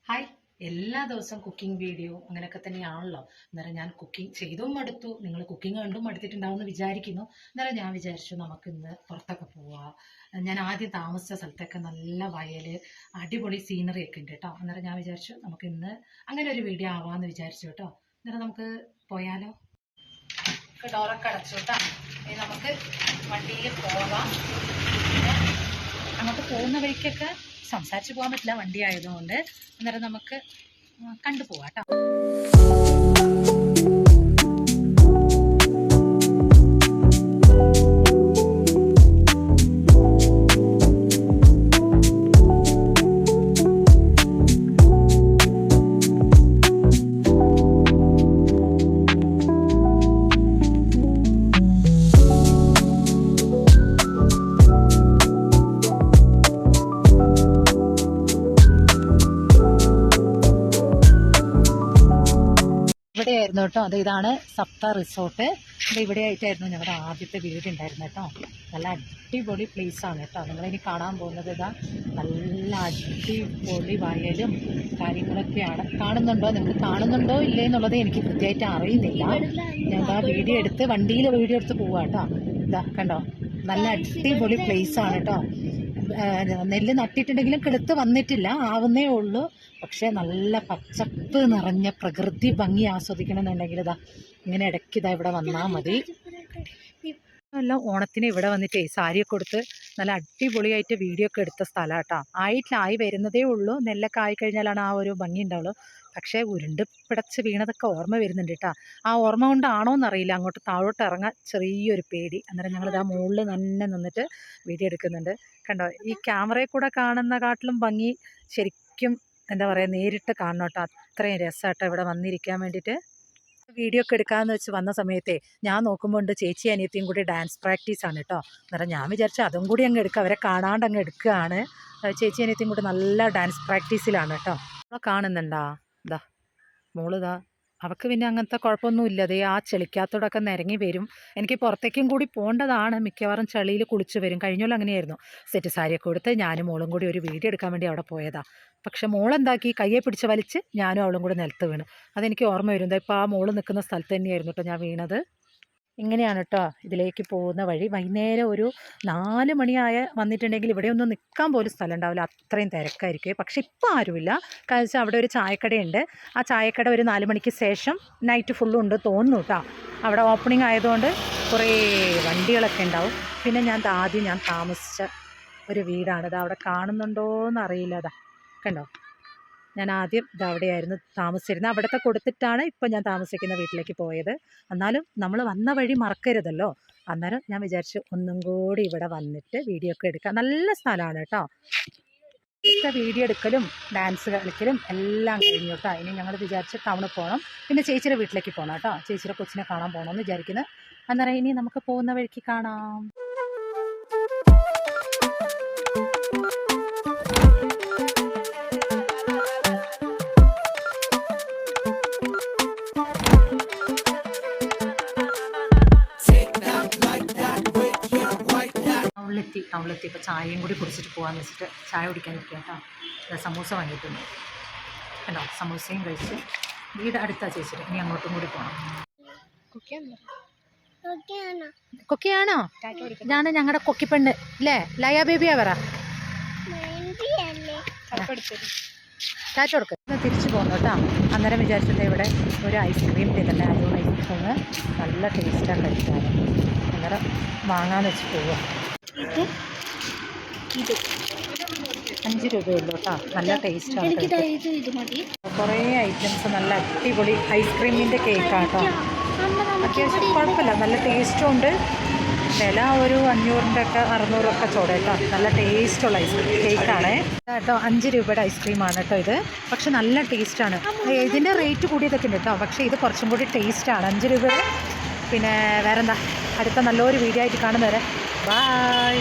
Hi, എല്ലാ ദിവസവും cooking video അങ്ങനെയൊക്കെ തന്നെയാണല്ലോ. അന്നേരം ഞാൻ കുക്കിംഗ് ചെയ്തും മടുത്തു, നിങ്ങൾ കുക്കിംഗ് കണ്ടും മടുത്തിട്ടുണ്ടാവും എന്ന് വിചാരിക്കുന്നു. അന്നേരം ഞാൻ വിചാരിച്ചു നമുക്ക് ഇന്ന് പുറത്തൊക്കെ പോവാം. ഞാൻ ആദ്യം താമസിച്ച സ്ഥലത്തൊക്കെ നല്ല വയൽ, അടിപൊളി സീനറി ഒക്കെ ഉണ്ട് കേട്ടോ. അന്നേരം ഞാൻ വിചാരിച്ചു നമുക്ക് ഇന്ന് അങ്ങനെ ഒരു വീഡിയോ ആവാമെന്ന് വിചാരിച്ചു കേട്ടോ. അന്നേരം നമുക്ക് പോയാലോ? ഡോറൊക്കെ അടച്ചു കേട്ടോ. ഇനി നമുക്ക് വണ്ടിയിൽ പോവാം. അങ്ങോട്ട് പോകുന്ന വഴിക്കൊക്കെ സംസാരിച്ച് പോകാൻ പറ്റില്ല, വണ്ടി ആയതുകൊണ്ട്. അന്നേരം നമുക്ക് കണ്ടുപോവാം കേട്ടോ. ഇവിടെയായിരുന്നു കേട്ടോ. ഇതാണ് സപ്ത റിസോർട്ട്. ഇവിടെ ആയിട്ടായിരുന്നു ഞങ്ങളുടെ ആദ്യത്തെ വീടുണ്ടായിരുന്നു കേട്ടോ. നല്ല അടിപൊളി പ്ലേസ് ആണ് കേട്ടോ. നിങ്ങളിനി കാണാൻ പോകുന്നത് ഇതാ നല്ല അടിപൊളി വയലും കാര്യങ്ങളൊക്കെയാണ്. കാണുന്നുണ്ടോ? നിങ്ങൾക്ക് കാണുന്നുണ്ടോ ഇല്ലേ എന്നുള്ളത് എനിക്ക് കൃത്യമായിട്ട് അറിയുന്നില്ല. ഞാൻ ഇതാ വീഡിയോ എടുത്ത് വണ്ടിയിൽ വീഡിയോ എടുത്ത് പോവാം കേട്ടോ. ഇതാ കണ്ടോ, നല്ല അടിപൊളി പ്ലേസ് ആണ് കേട്ടോ. നെല്ല് നട്ടിട്ടുണ്ടെങ്കിലും കിളുത്ത് വന്നിട്ടില്ല, ആവുന്നേ ഉള്ളൂ. പക്ഷേ നല്ല പച്ചപ്പ് നിറഞ്ഞ പ്രകൃതി ഭംഗി ആസ്വദിക്കണമെന്നുണ്ടെങ്കിൽ ഇതാ ഇങ്ങനെ ഇടയ്ക്ക് ഇതാ ഇവിടെ വന്നാൽ മതി. എല്ലാം ഓണത്തിന് ഇവിടെ വന്നിട്ടേ സാരിയൊക്കെ കൊടുത്ത് നല്ല അടിപൊളിയായിട്ട് വീഡിയോ ഒക്കെ എടുത്ത സ്ഥലം കേട്ടോ. ആയി വരുന്നതേ ഉള്ളൂ. നെല്ലൊക്കെ ആയിക്കഴിഞ്ഞാലാണ് ആ ഒരു ഭംഗി ഉണ്ടാവുള്ളൂ. പക്ഷേ ഉരുണ്ട് പിടച്ച് വീണതൊക്കെ ഓർമ്മ വരുന്നുണ്ട് കേട്ടോ. ആ ഓർമ്മ കൊണ്ടാണോ എന്നറിയില്ല, അങ്ങോട്ട് താഴോട്ട് ഇറങ്ങാൻ ചെറിയൊരു പേടി. അന്നേരം ഞങ്ങളിതാ മുകളിൽ തന്നെ നിന്നിട്ട് വീഡിയോ എടുക്കുന്നുണ്ട്. കണ്ടോ, ഈ ക്യാമറയിൽ കൂടെ കാണുന്ന കാട്ടിലും ഭംഗി ശരിക്കും എന്താ പറയുക, നേരിട്ട് കാണണം കേട്ടോ. അത്രയും രസമാട്ടോ ഇവിടെ വന്നിരിക്കാൻ വേണ്ടിയിട്ട്. വീഡിയോ ഒക്കെ എടുക്കാമെന്ന് വെച്ച് വന്ന സമയത്തെ ഞാൻ നോക്കുമ്പോൾ ഉണ്ട് ചേച്ചി അനിയത്തിയും കൂടി ഡാൻസ് പ്രാക്ടീസാണ് കേട്ടോ. അന്നേരം ഞാൻ വിചാരിച്ചു അതും കൂടി അങ്ങ് എടുക്കുക, അവരെ കാണാണ്ട് അങ്ങ് എടുക്കുകയാണ്. ചേച്ചി അനിയത്തിയും കൂടി നല്ല ഡാൻസ് പ്രാക്ടീസിലാണ് കേട്ടോ. അപ്പോൾ കാണുന്നുണ്ടാ ഇതാ മോളിതാ. അവൾക്ക് പിന്നെ അങ്ങനത്തെ കുഴപ്പമൊന്നുമില്ല. അതേ ആ ചെളിക്കകത്തോടൊക്കെ നിരങ്ങി വരും. എനിക്ക് പുറത്തേക്കും കൂടി പോകേണ്ടതാണ്. മിക്കവാറും ചളിയിൽ കുളിച്ച് വരും. കഴിഞ്ഞോളം അങ്ങനെയായിരുന്നു. സെറ്റ് സാരിയൊക്കെ കൊടുത്ത് ഞാനും മോളും കൂടി ഒരു വീഡിയോ എടുക്കാൻ വേണ്ടി അവിടെ പോയതാ. പക്ഷെ മോളെന്താക്കി, കയ്യെ പിടിച്ച് വലിച്ച് ഞാനും അവളും കൂടി നിലത്ത് വീണ്. അതെനിക്ക് ഓർമ്മ വരുന്നത് ഇപ്പോൾ ആ മോള് നിൽക്കുന്ന സ്ഥലത്ത് തന്നെയായിരുന്നു കേട്ടോ ഞാൻ വീണത്. ഇങ്ങനെയാണ് കേട്ടോ ഇതിലേക്ക് പോകുന്ന വഴി. വൈകുന്നേരം ഒരു 4 മണിയായ വന്നിട്ടുണ്ടെങ്കിൽ ഇവിടെ ഒന്നും നിൽക്കാൻ പോലും സ്ഥലം ഉണ്ടാവില്ല, അത്രയും തിരക്കായിരിക്കും. പക്ഷെ ഇപ്പോൾ ആരുമില്ല. കാരണം വെച്ചാൽ അവിടെ ഒരു ചായക്കടയുണ്ട്. ആ ചായക്കട ഒരു 4 മണിക്ക് ശേഷം നൈറ്റ് ഫുള്ളും ഉണ്ട് തോന്നുന്നു കേട്ടോ. അവിടെ ഓപ്പണിംഗ് ആയതുകൊണ്ട് കുറേ വണ്ടികളൊക്കെ ഉണ്ടാവും. പിന്നെ ആദ്യം ഞാൻ താമസിച്ച ഒരു വീടാണിത്. അവിടെ കാണുന്നുണ്ടോയെന്ന് അറിയില്ല. അതാ കണ്ടോ, ഞാൻ ആദ്യം അവിടെയായിരുന്നു താമസിച്ചിരുന്നത്. അവിടുത്തെ കൊടുത്തിട്ടാണ് ഇപ്പം ഞാൻ താമസിക്കുന്ന വീട്ടിലേക്ക് പോയത്. എന്നാലും നമ്മൾ വന്ന വഴി മറക്കരുതല്ലോ. അന്നേരം ഞാൻ വിചാരിച്ചു ഒന്നും കൂടി ഇവിടെ വന്നിട്ട് വീഡിയോ ഒക്കെ എടുക്കാം. നല്ല സ്ഥലമാണ് കേട്ടോ. ഇപ്പം വീഡിയോ എടുക്കലും ഡാൻസ് കളിക്കലും എല്ലാം കഴിഞ്ഞു കേട്ടോ. ഇനി ഞങ്ങൾ വിചാരിച്ച് ടൗണിൽ പോകണം, പിന്നെ ചേച്ചിയുടെ വീട്ടിലേക്ക് പോകണം കേട്ടോ. ചേച്ചിയുടെ കൊച്ചിനെ കാണാൻ പോകണമെന്ന് വിചാരിക്കുന്നത്. അന്നേരം ഇനി നമുക്ക് പോകുന്ന വഴിക്ക് കാണാം. ടൗണിലെത്തി ഇപ്പോൾ ചായയും കൂടി കുടിച്ചിട്ട് പോകാമെന്ന് വെച്ചിട്ട് ചായ കുടിക്കാൻ ഇരിക്കുക കേട്ടോ. സമൂസ വാങ്ങിയിട്ടുണ്ട് കണ്ടോ. സമൂസയും കഴിച്ച് വീട് അടുത്താ ചേച്ചിട്ട്. ഇനി അങ്ങോട്ടും കൂടി പോകണം. കൊക്കിയാണോ? ഞാൻ ഞങ്ങളുടെ കൊക്കിപ്പെണ്ണ് അല്ലേ, ലയ ബേബിയാ പറ. ടാറ്റ കൊടുക്ക്. തിരിച്ചു പോകുന്നു കേട്ടോ. അന്നേരം വിചാരിച്ചിട്ട് ഇവിടെ ഒരു ഐസ്ക്രീം ഇതല്ലേ, അജൂൺ ഐസ്ക്രീം നല്ല ടേസ്റ്റാണ് കഴിക്കാൻ. അന്നേരം വാങ്ങാന്ന് വെച്ച് പോവുക. ഇത് 5 രൂപയുള്ളൂ കേട്ടോ. നല്ല ടേസ്റ്റാണ്. കുറേ ഐറ്റംസ്, നല്ല അടിപൊളി ഐസ്ക്രീമിൻ്റെ കേക്കാണ് കേട്ടോ. അത്യാവശ്യം കുഴപ്പമില്ല, നല്ല ടേസ്റ്റും ഉണ്ട്. വില ഒരു 500-ൻ്റെ ഒക്കെ 600-ഒക്കെ ചോട കേട്ടോ. നല്ല ടേസ്റ്റുള്ള ഐസ്ക്രീം കേക്കാണ് കേട്ടോ. 5 രൂപയുടെ ഐസ്ക്രീമാണ് കേട്ടോ ഇത്. പക്ഷെ നല്ല ടേസ്റ്റാണ്. ഇതിൻ്റെ റേറ്റ് കൂടിയതൊക്കെ ഉണ്ട് കേട്ടോ. പക്ഷേ ഇത് കുറച്ചും കൂടി ടേസ്റ്റാണ് 5 രൂപയുടെ. പിന്നെ വേറെന്താ, അടുത്ത നല്ലൊരു വീഡിയോ ആയിട്ട് കാണുന്നവരെ ബായ്.